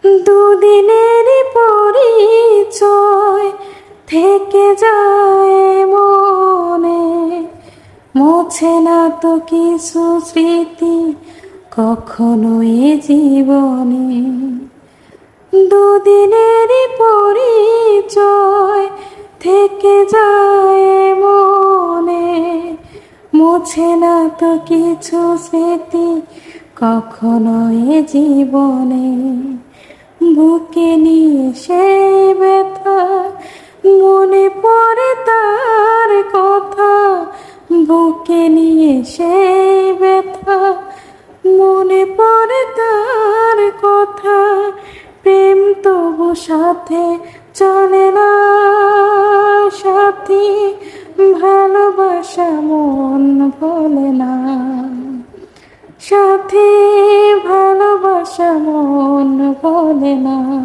দুদিনের পরিচয় থেকে যায় মনে, মোছে না তো কিছু স্মৃতি কখনো এ জীবনে। দুদিনের পরিচয় থেকে যায় মনে, মোছে না তো কিছু স্মৃতি কখনো এ জীবনে। বুকে নিয়ে সেই ব্যথা, মনে পড়ে তার কথা। বুকে নিয়ে সেই ব্যথা, মনে পড়ে তার কথা। প্রেম তবু সাথে চলে না সাথী, ভালোবাসা মন ভোলে না সাথী, ভালোবাসা মন ভোলে না।